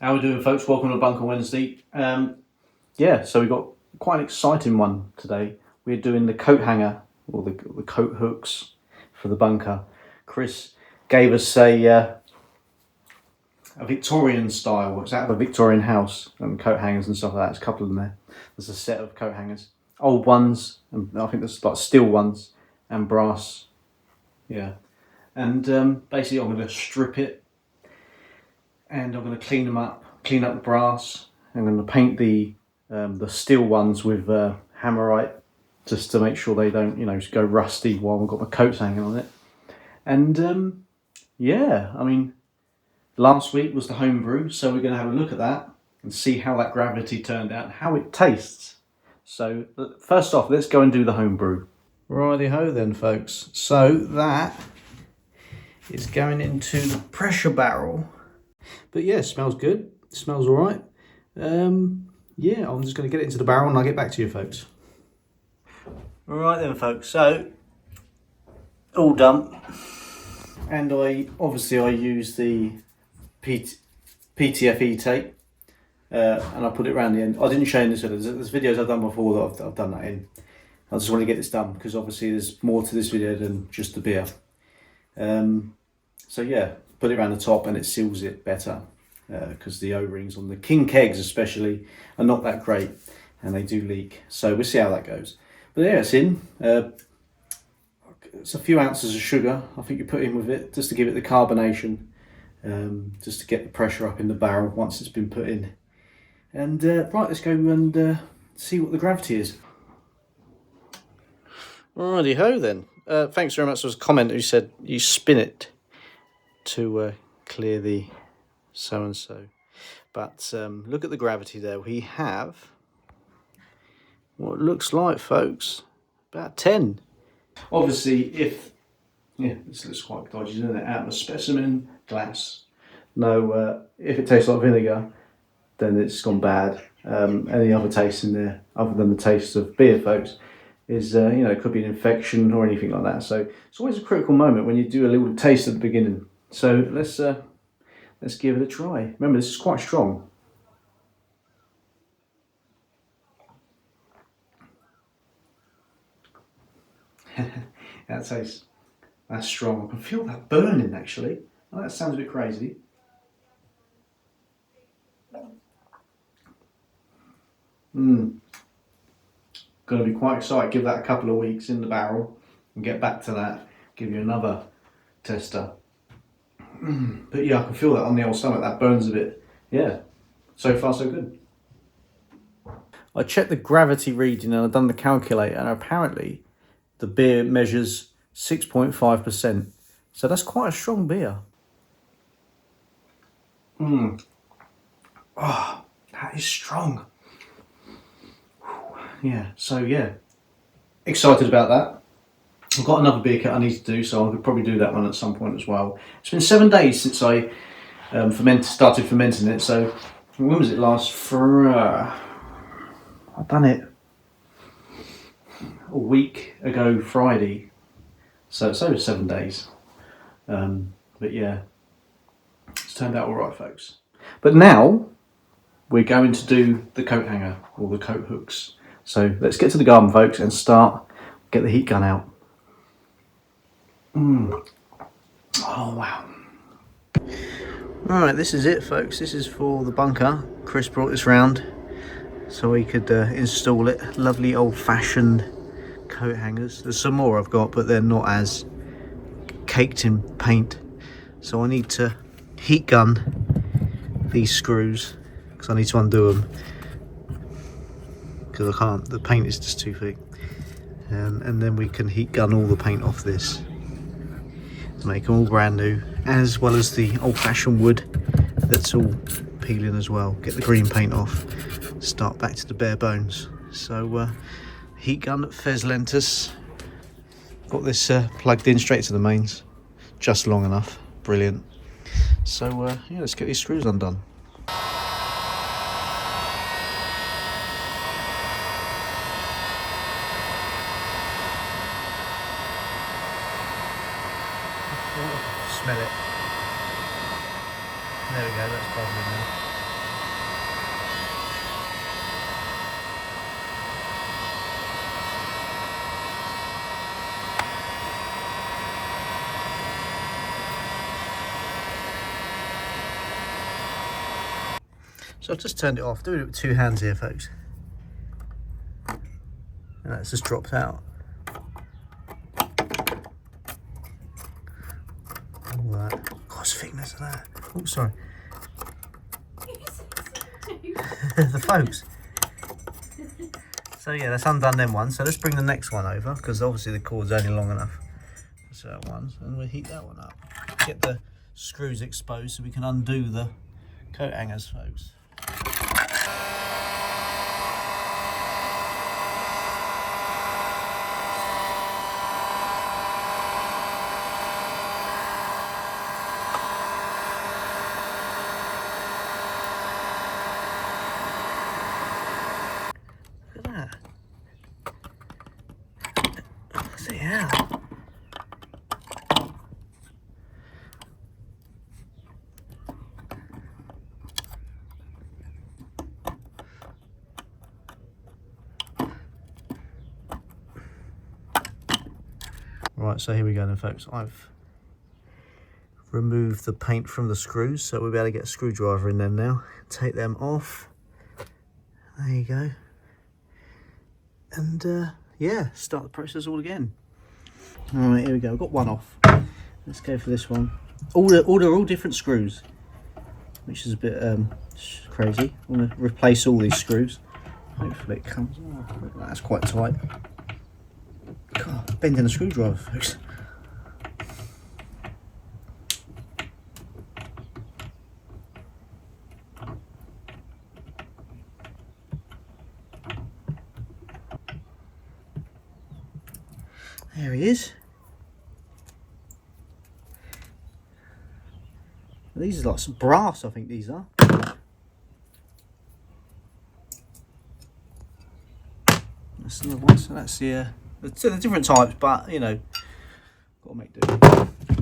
How are we doing, folks? Welcome to Bunker Wednesday. So we got quite an exciting one today. We're doing the coat hanger, or the coat hooks for the bunker. Chris gave us a Victorian style. It's out of a Victorian house, and coat hangers and stuff like that. There's a couple of them there. There's a set of coat hangers, old ones, and I think there's like steel ones and brass. Yeah, and basically I'm going to strip it, and I'm going to clean them up, clean up the brass. I'm going to paint the steel ones with hammerite, just to make sure they don't, just go rusty while we've got my coats hanging on it. And last week was the homebrew, so we're going to have a look at that and see how that gravity turned out and how it tastes. So first off, let's go and do the homebrew. Righty ho then, folks. So that is going into the pressure barrel. But yeah, smells good. Smells all right. I'm just going to get it into the barrel and I'll get back to you, folks. All right then, folks. So all done. And I use the PTFE tape, and I put it around the end. I didn't show you this. There's videos I've done before that I've done that in. I just want to get this done because obviously there's more to this video than just the beer. Put it around the top and it seals it better, because the O-rings on the king kegs especially are not that great and they do leak. So we'll see how that goes. But yeah, it's in. It's a few ounces of sugar I think you put in with it, just to give it the carbonation, just to get the pressure up in the barrel once it's been put in. And right, let's go and see what the gravity is. Righty ho then. Thanks very much. There was a comment who said you spin it to clear the so and so. But look at the gravity there. We have what it looks like, folks, about 10. Obviously, this looks quite dodgy, isn't it? Out of a specimen glass. No, if it tastes like vinegar, then it's gone bad. Any other taste in there, other than the taste of beer, folks, is it could be an infection or anything like that. So it's always a critical moment when you do a little taste at the beginning. So let's give it a try. Remember, this is quite strong. That's strong. I can feel that burning actually. Oh, that sounds a bit crazy. Going to be quite excited. Give that a couple of weeks in the barrel and get back to that. Give you another tester. But yeah, I can feel that on the old stomach. That burns a bit. Yeah, so far so good. I checked the gravity reading and I've done the calculator, and apparently the beer measures 6.5%. So that's quite a strong beer. Oh, that is strong. Yeah, excited about that. I've got another beer cut I need to do, so I could probably do that one at some point as well. It's been 7 days since I started fermenting it, so when was it last? I've done it a week ago Friday, so it's over 7 days. But yeah, it's turned out all right, folks. But now we're going to do the coat hanger, or the coat hooks. So let's get to the garden, folks, and get the heat gun out. Oh wow. Alright, this is it, folks. This is for the bunker. Chris brought this round so we could install it. Lovely old-fashioned coat hangers. There's some more I've got, but they're not as caked in paint. So I need to heat gun these screws because I need to undo them, because I can't, the paint is just too thick. And then we can heat gun all the paint off this to make them all brand new, as well as the old-fashioned wood that's all peeling as well. Get the green paint off, start back to the bare bones. So heat gun at Fez Lentus. Got this plugged in straight to the mains, just long enough. Brilliant. So let's get these screws undone. Smell it. There we go, that's bubbling now. So I've just turned it off, doing it with 2 hands here, folks. And that's just dropped out. All that. Gosh, thickness of that. Oh, sorry. The folks. So yeah, that's undone them ones. So let's bring the next one over, because obviously the cord's only long enough for certain ones. And we'll heat that one up. Get the screws exposed so we can undo the coat hangers, folks. Look at that. See how? Right, so here we go then, folks. I've removed the paint from the screws, so we'll be able to get a screwdriver in them now. Take them off. There you go. And yeah, start the process all again. All right, here we go. I've got one off. Let's go for this one. They're all different screws, which is a bit crazy. I want to replace all these screws. Hopefully it comes off. That's quite tight. God, bending a screwdriver, folks. There he is. These are like some brass, I think these are. That's another one. So that's the different types, but you know, got to make do.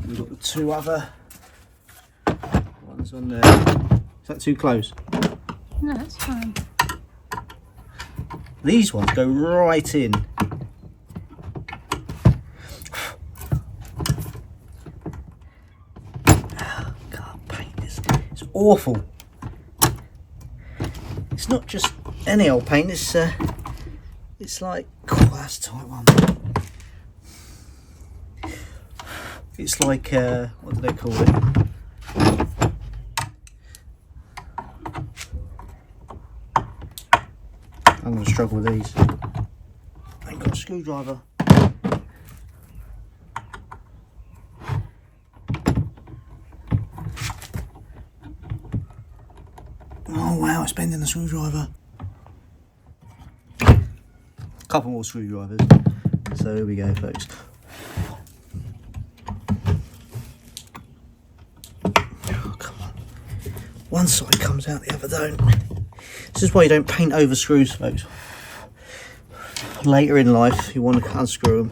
We've got the 2 other ones on there. Is that too close? No, that's fine. These ones go right in. God, paint is it's awful. It's not just any old paint. It's like, oh, that's a tight one. It's like, what do they call it? I'm going to struggle with these. I ain't got a screwdriver. Oh wow, it's bending the screwdriver. Couple more screwdrivers. So here we go, folks. Oh, come on. One side comes out, the other don't. This is why you don't paint over screws, folks. Later in life, you want to unscrew them.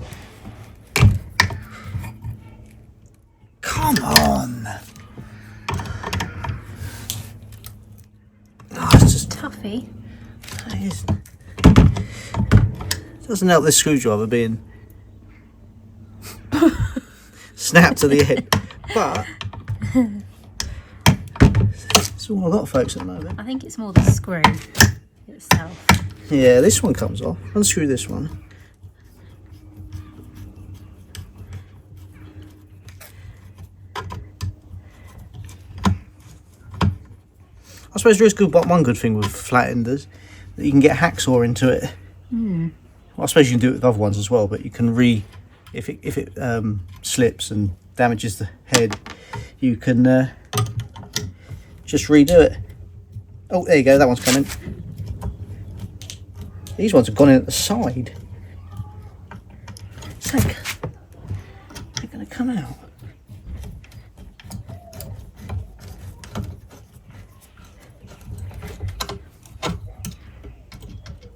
Come on. Oh, it's just Tuffy. It is. Doesn't help this screwdriver being snapped to the end, but it's all I've got, folks, at the moment. I think it's more the screw itself. Yeah, this one comes off. Unscrew this one. I suppose there is one good thing with flat enders, that you can get a hacksaw into it. Mm. Well, I suppose you can do it with other ones as well, but you can if it slips and damages the head, you can just redo it. Oh, there you go, that one's coming. These ones have gone in at the side. It's like they're going to come out.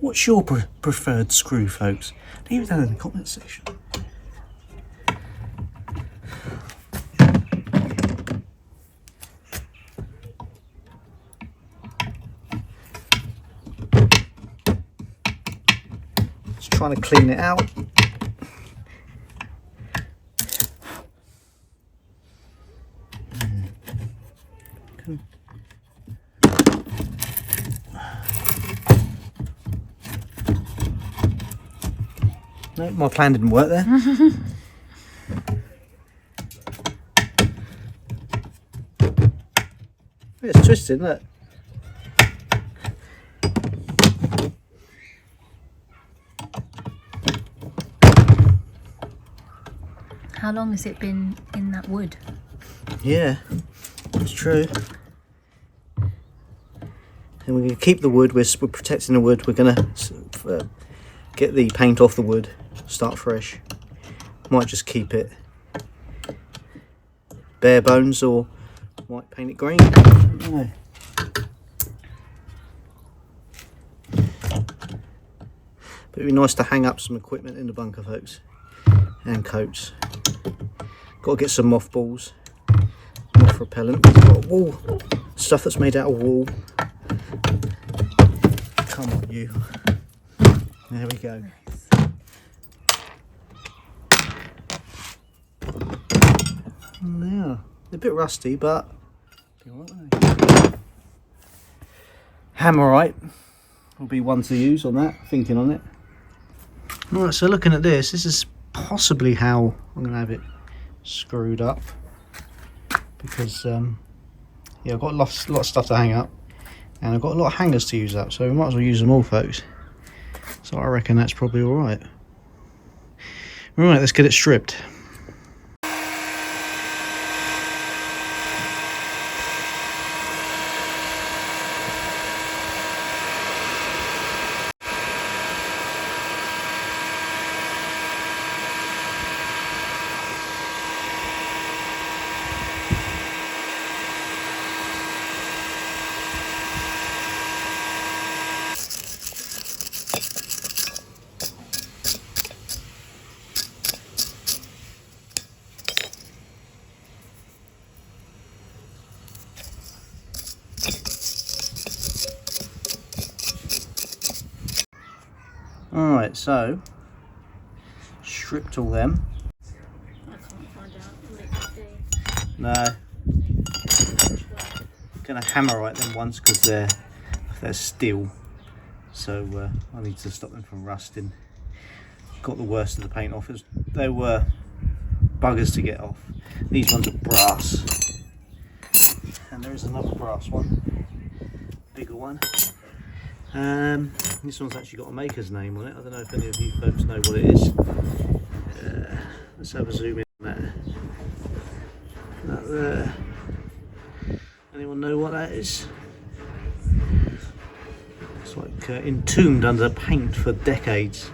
What's your preferred screw, folks? Leave it down in the comment section. Just trying to clean it out. No, my plan didn't work there. It's twisted, isn't it? How long has it been in that wood? Yeah, it's true. And we're going to keep the wood, we're protecting the wood, we're going to get the paint off the wood, start fresh. Might just keep it bare bones or might paint it green. I don't know. But it'd be nice to hang up some equipment in the bunker, folks, and coats. Got to get some mothballs, moth repellent. We've got wool, stuff that's made out of wool. Come on, you. There we go. Now, they're a bit rusty, but Hammerite will be one to use on that, thinking on it. Alright, so looking at this, this is possibly how I'm going to have it screwed up. Because, yeah, I've got a lot of stuff to hang up. And I've got a lot of hangers to use up, so we might as well use them all, folks. So I reckon that's probably alright. Right, let's get it stripped. Alright, so stripped all them. I can't find out. No. Gonna hammerite them once because they're steel. So I need to stop them from rusting. Got the worst of the paint off. They were buggers to get off. These ones are brass. And there is another brass one. Bigger one. This one's actually got a maker's name on it. I don't know if any of you folks know what it is. Let's have a zoom in on that. That there. Anyone know what that is? It's like entombed under paint for decades.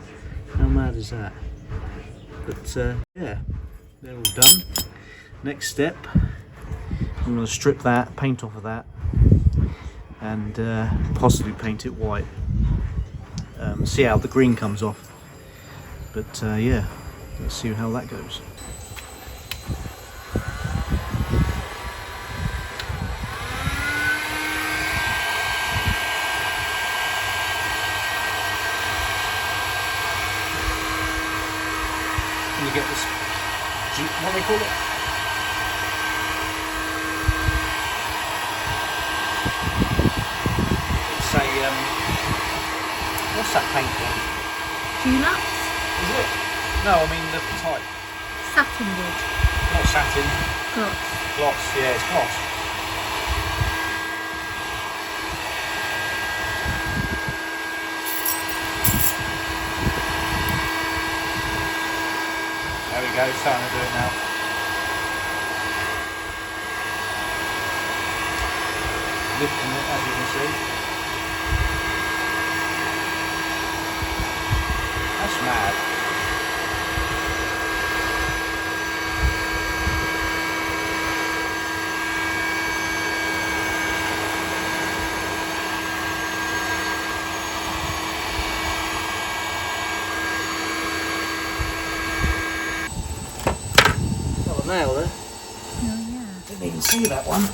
How mad is that? But yeah, they're all done. Next step, I'm going to strip that, paint off of that, and possibly paint it white. See how the green comes off. But yeah, let's see how that goes. Can you get this? What do they call it? It's a what's that paint called? Dulux? Is it? No, I mean the type. Satin wood. Not satin. Gloss. Gloss. Yeah, it's gloss. There we go, starting to do it now. Lifting it, as you can see. That's mad. Got a nail there. Oh yeah. Didn't even see that one.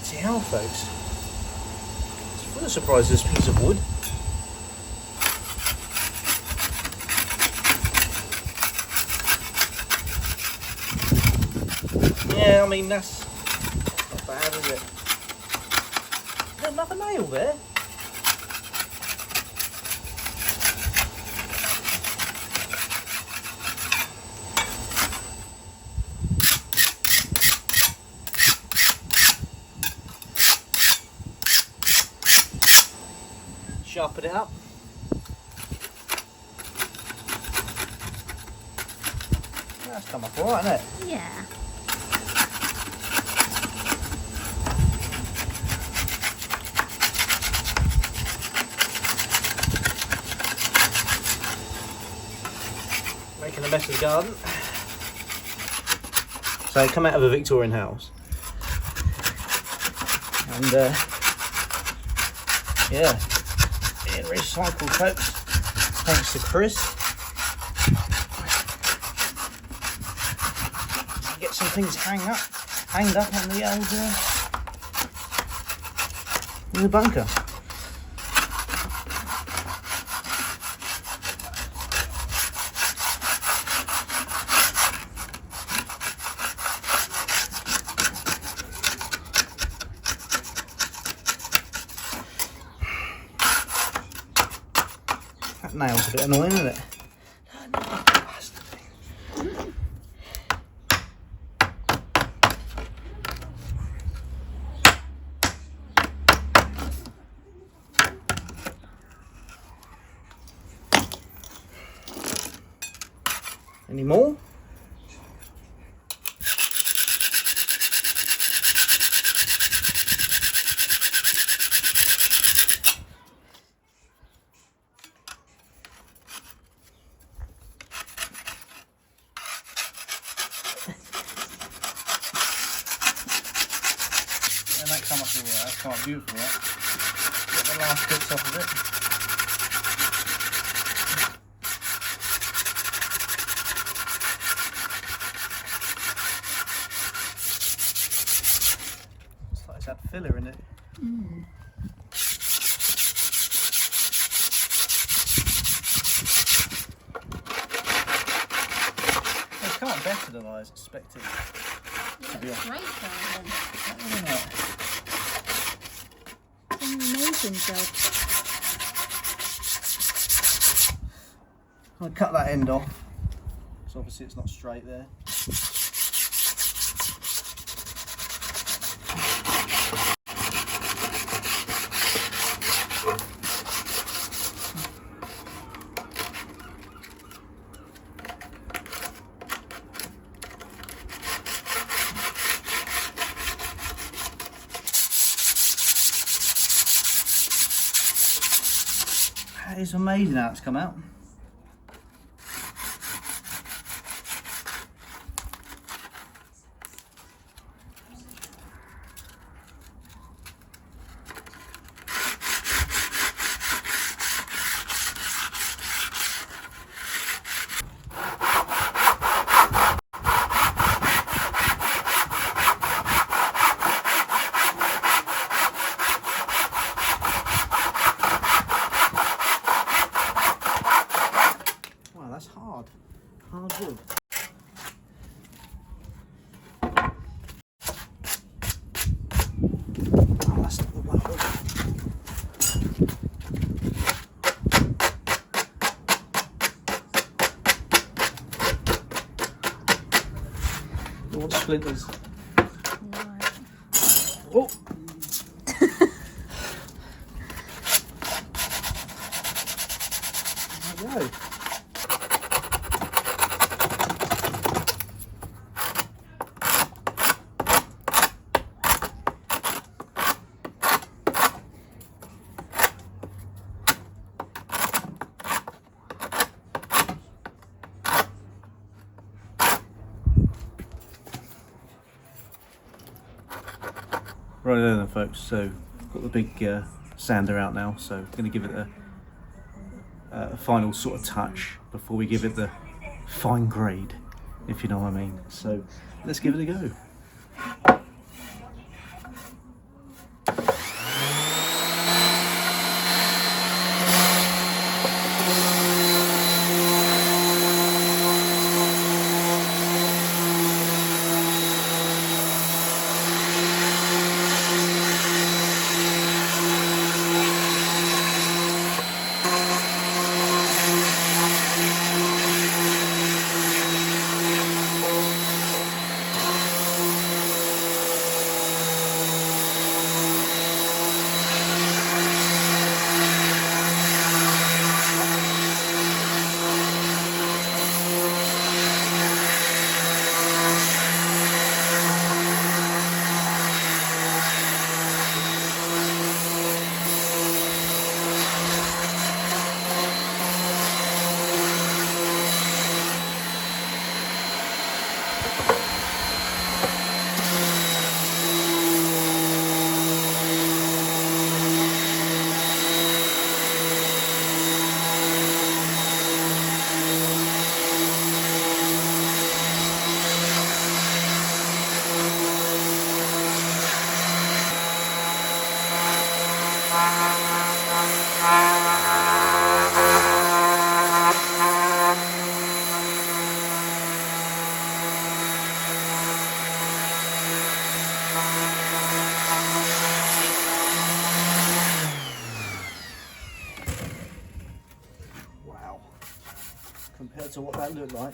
See how, folks? It's full of surprises, this piece of wood. Yeah, mean, that's not bad, is it? Is there another nail there? Sharpen it up. That's come up alright, hasn't it? Yeah. Making a mess of the garden. So come out of a Victorian house. And yeah, being recycled, folks. Thanks to Chris. Get some things hanged up on the old in the bunker. That nail's a bit annoying, isn't it? Any more? And that come up all right. That's quite beautiful, right? Get the last bits off of it. Looks like it's had filler in it. Mm. It's come out better than I was expecting. That's great, Darren. Isn't it? An amazing job. I'm going to cut that end off, because obviously it's not straight there. That is amazing how it's come out. That's hard wood. Oh, that's not the one. All the splinters. Right. Oh! There we go. Right then folks, so got the big sander out now, so I'm going to give it a final sort of touch before we give it the fine grade, if you know what I mean. So let's give it a go. compared to what that looked like.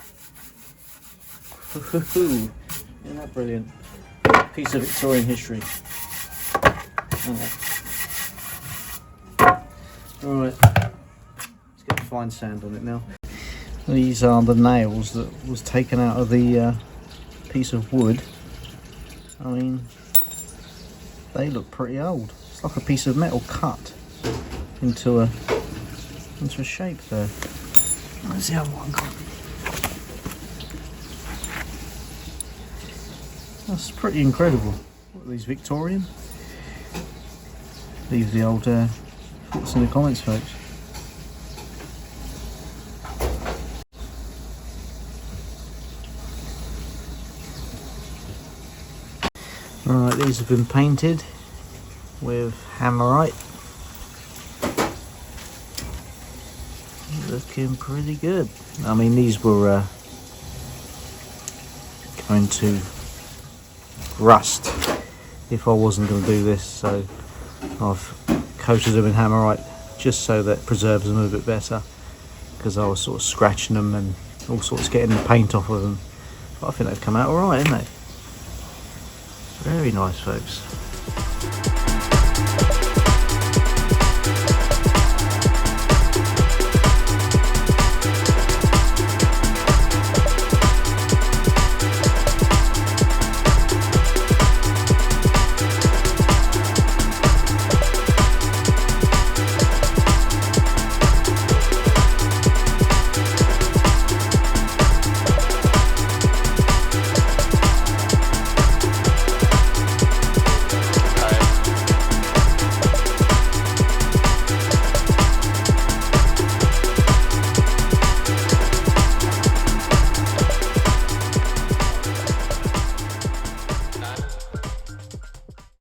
Isn't that brilliant? Piece of Victorian history. Alright, let's get the fine sand on it now. These are the nails that was taken out of the piece of wood. I mean, they look pretty old. It's like a piece of metal cut into a shape there. Where's the other one gone? That's pretty incredible. What are these, Victorian? Leave the old thoughts in the comments, folks. Alright, these have been painted with hammerite. Looking pretty good. I mean, these were going to rust if I wasn't going to do this, so I've coated them in hammerite just so that it preserves them a bit better, because I was sort of scratching them and all sorts, getting the paint off of them. But I think they've come out alright, haven't they? Very nice, folks.